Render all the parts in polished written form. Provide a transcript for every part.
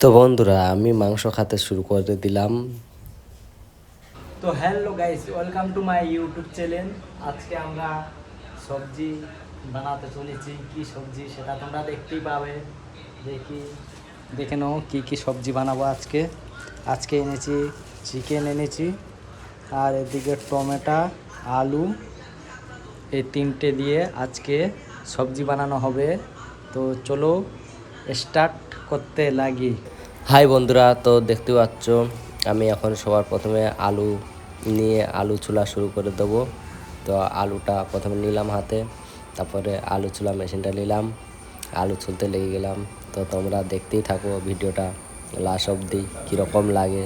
তো বন্ধুরা আমি মাংস খেতে শুরু করে দিলাম। তো hello guys, welcome to my YouTube channel. আজকে আমরা সবজি বানাতে চলেছি। কি সবজি সেটা তোমরা দেখতেই পাবে। দেখে নাও কি সবজি বানাবো আজকে। আজকে এনেছি চিকেন এনেছি, আর এদিকে টমেটো, আলু, এই তিনটে দিয়ে আজকে সবজি বানানো হবে। তো চলো স্টার্ট করতে লাগি। হাই বন্ধুরা, তো দেখতে পাচ্ছ আমি এখন সবার প্রথমে আলু নিয়ে আলু ছোলা শুরু করে দেবো। তো আলুটা প্রথমে নিলাম হাতে, তারপরে আলু ছোলা মেশিনটা নিলাম, আলু ছুলতে লেগে গেলাম। তো তোমরা দেখতেই থাকো ভিডিওটা লাস্ট অবধি কীরকম লাগে।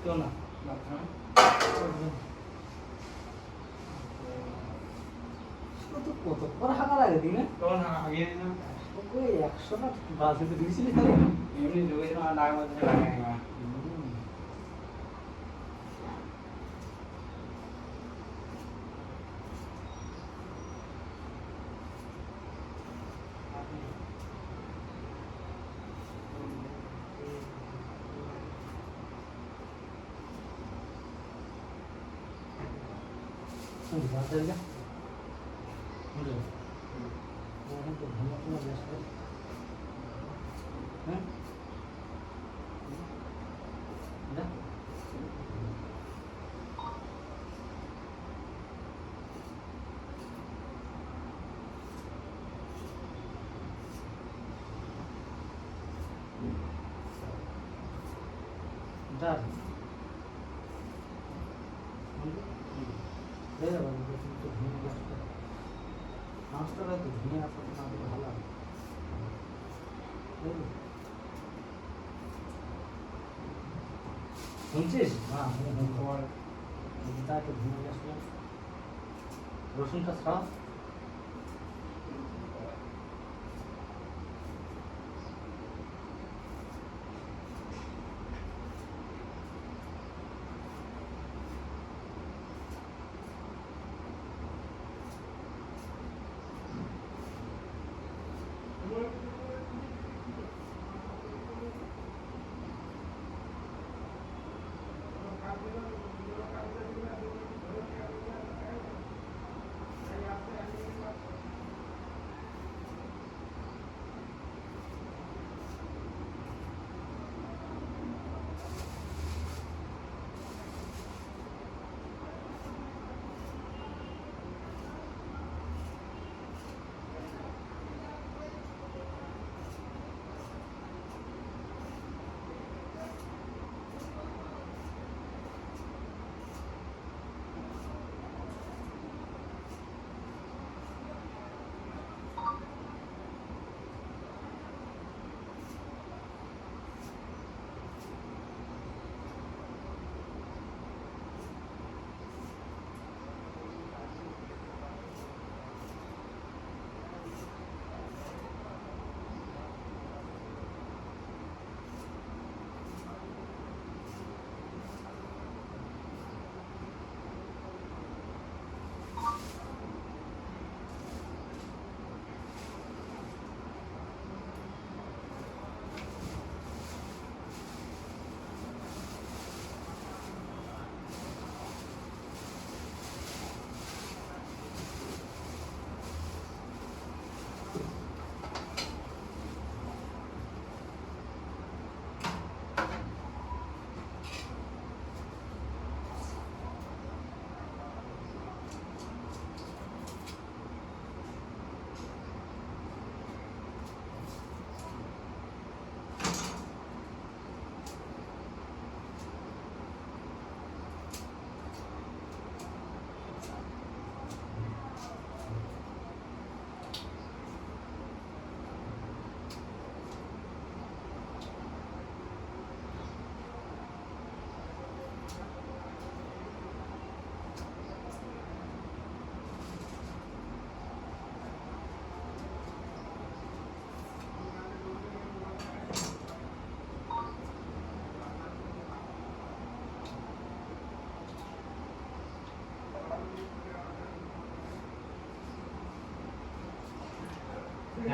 কেউ না কত পর হাঁকা লাগে দিনে তখন আগে ওই 100টা বালতিতে দিয়েছিলি তাহলে এমনি ঢুকেছিল আর ডাক মধ্যে লাগে না। শুনছিস? হ্যাঁ, রসুনটা সব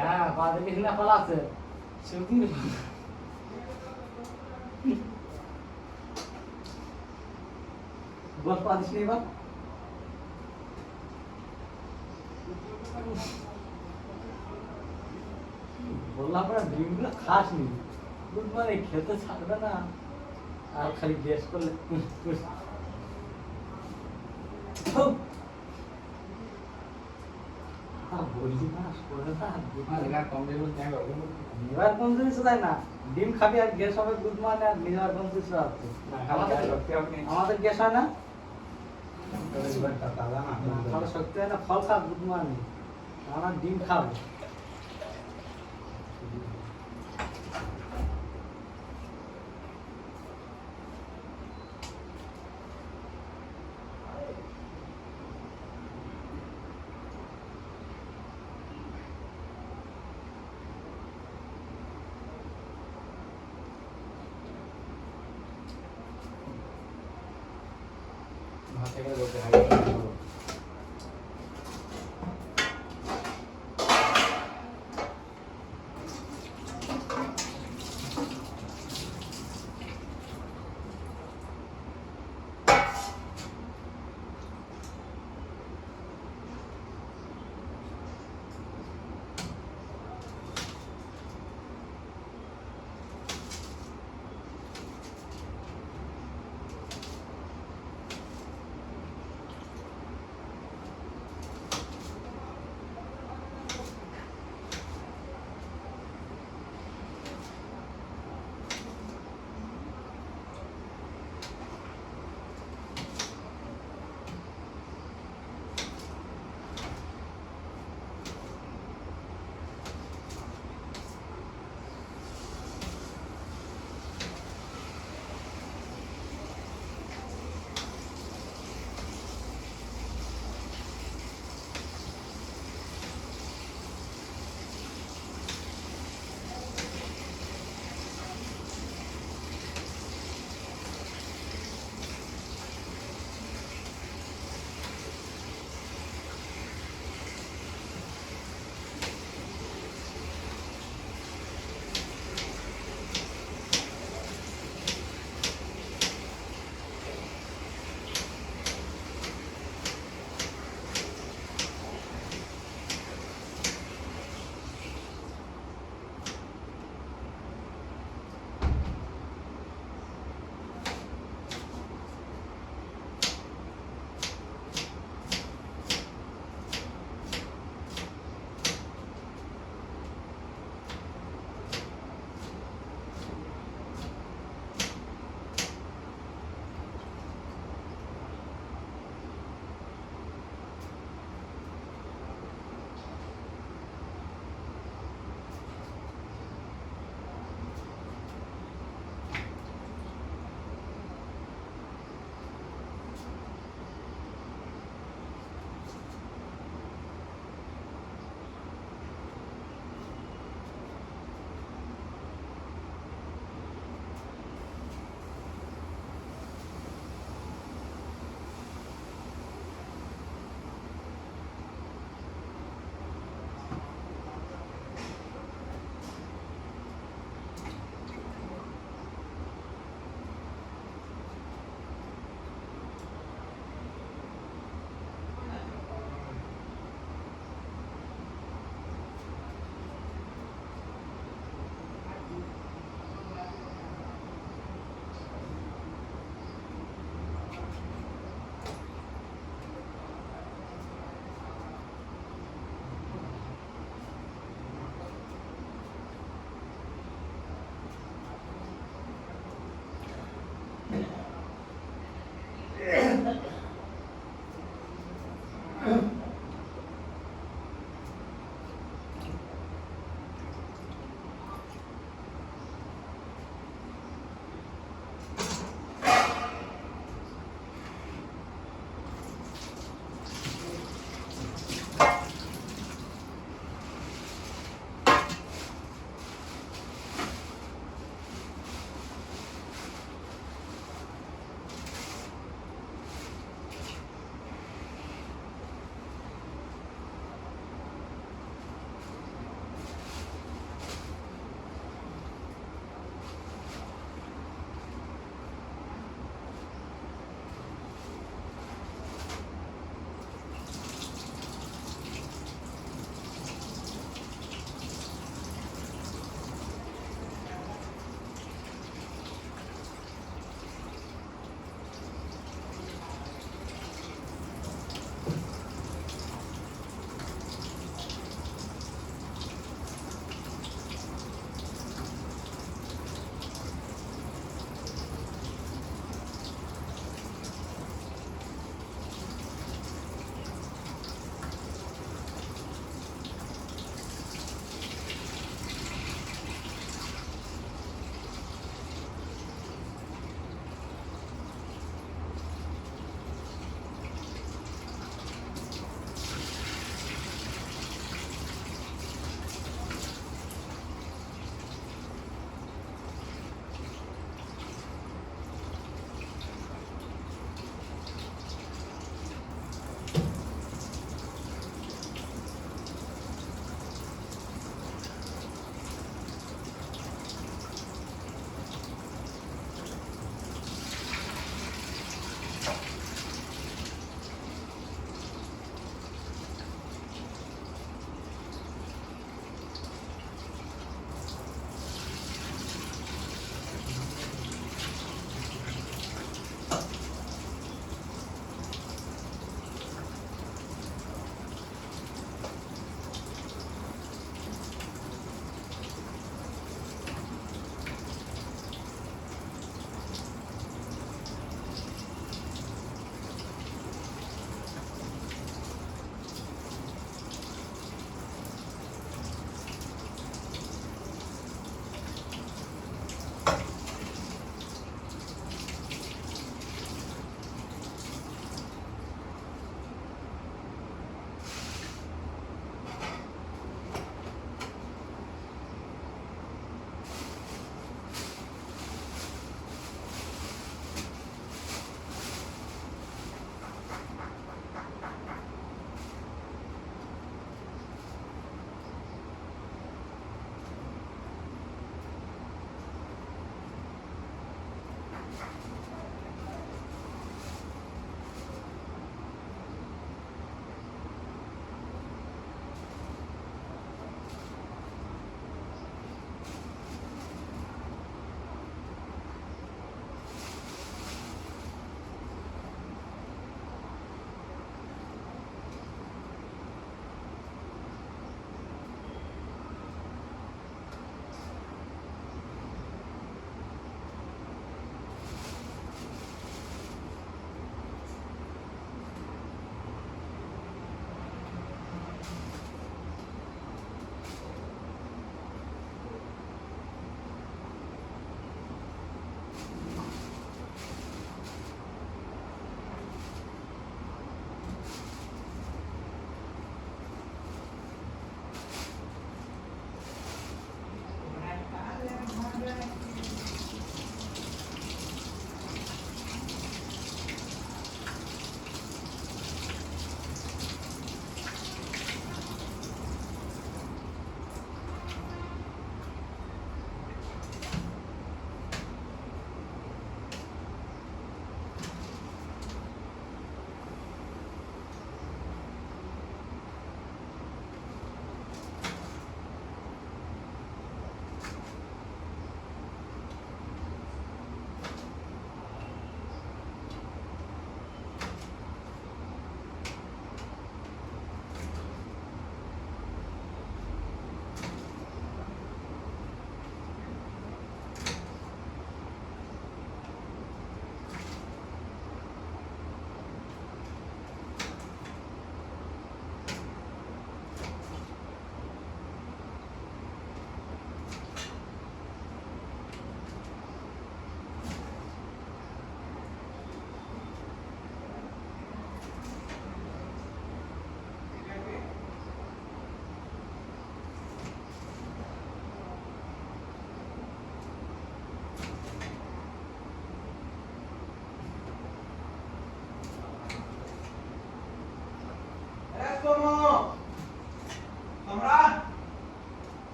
হ্যাঁ পা দেখে না পালা আছে সুতির বল পা দিস নি বা বললাম না ডিমগুলো খাস নি মানে খেতে ছাড়বে না আর খালি গ্যাস করলে বলছি না করে লিভার কোন জিনিস তাই না ডিম খাবি আর গ্যাস হবে দুধ মানে আর লিভার কোন জিনিস আছে আমাদের গ্যাস হয় না ভালো শক্তি হয় না ফল খা দুধ মানে আমার ডিম খাবো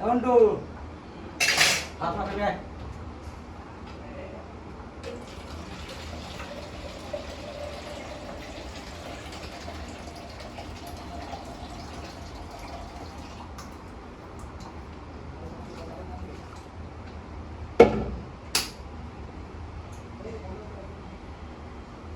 এখন তো হাত মাথায়